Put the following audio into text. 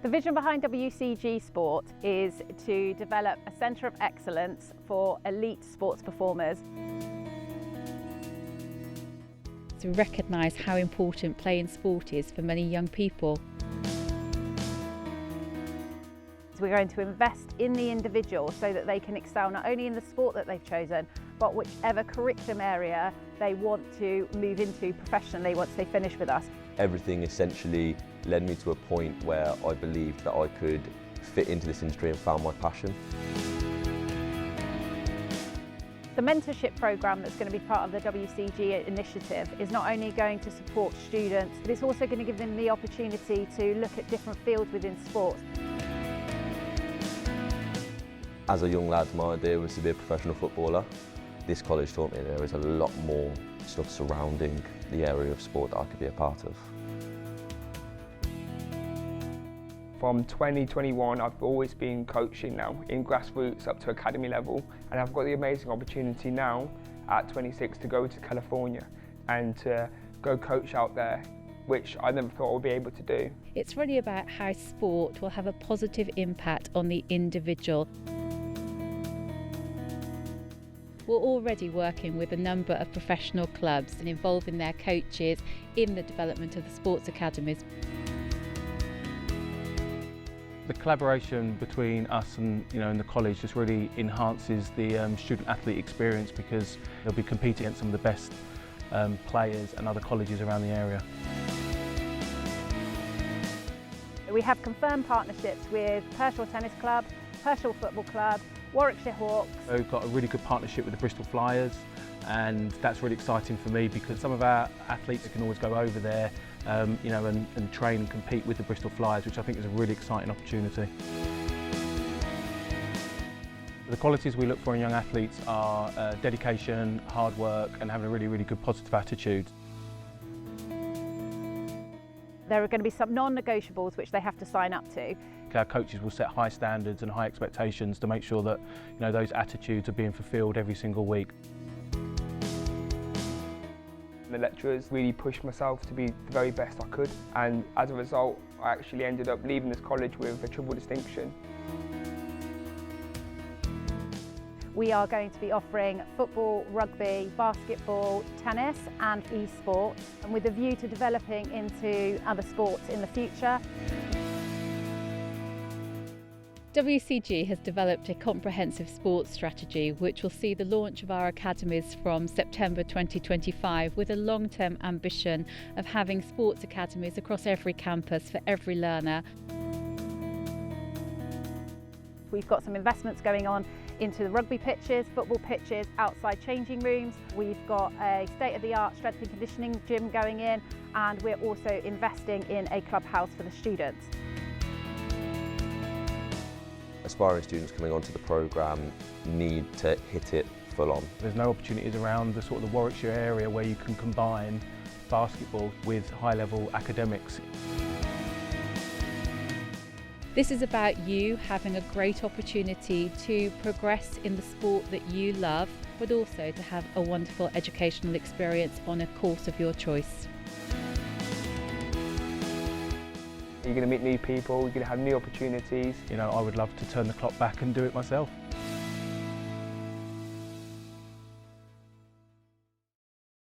The vision behind WCG Sport is to develop a centre of excellence for elite sports performers. To recognise how important playing sport is for many young people. So we're going to invest in the individual so that they can excel not only in the sport that they've chosen, but whichever curriculum area they want to move into professionally once they finish with us. Everything essentially led me to a point where I believed that I could fit into this industry and found my passion. The mentorship programme that's going to be part of the WCG initiative is not only going to support students, but it's also going to give them the opportunity to look at different fields within sport. As a young lad, my idea was to be a professional footballer. This college taught me there is a lot more stuff surrounding the area of sport that I could be a part of. From 2021, I've always been coaching now in grassroots up to academy level, and I've got the amazing opportunity now at 26 to go to California and to go coach out there, which I never thought I would be able to do. It's really about how sport will have a positive impact on the individual. We're already working with a number of professional clubs and involving their coaches in the development of the sports academies. The collaboration between us and the college just really enhances the student-athlete experience, because they'll be competing against some of the best players and other colleges around the area. We have confirmed partnerships with Pershore Tennis Club, Pershore Football Club, Warwickshire Hawks. We've got a really good partnership with the Bristol Flyers, and that's really exciting for me because some of our athletes can always go over there and train and compete with the Bristol Flyers, which I think is a really exciting opportunity. The qualities we look for in young athletes are dedication, hard work, and having a really, really good positive attitude. There are going to be some non-negotiables which they have to sign up to. Our coaches will set high standards and high expectations to make sure that those attitudes are being fulfilled every single week. The lecturers really pushed myself to be the very best I could, and as a result I actually ended up leaving this college with a triple distinction. We are going to be offering football, rugby, basketball, tennis and e-sports, and with a view to developing into other sports in the future. WCG has developed a comprehensive sports strategy which will see the launch of our academies from September 2025, with a long-term ambition of having sports academies across every campus for every learner. We've got some investments going on into the rugby pitches, football pitches, outside changing rooms. We've got a state-of-the-art strength and conditioning gym going in, and we're also investing in a clubhouse for the students. Aspiring students coming onto the programme need to hit it full on. There's no opportunities around the sort of the Warwickshire area where you can combine basketball with high-level academics. This is about you having a great opportunity to progress in the sport that you love, but also to have a wonderful educational experience on a course of your choice. You're going to meet new people, you're going to have new opportunities. I would love to turn the clock back and do it myself.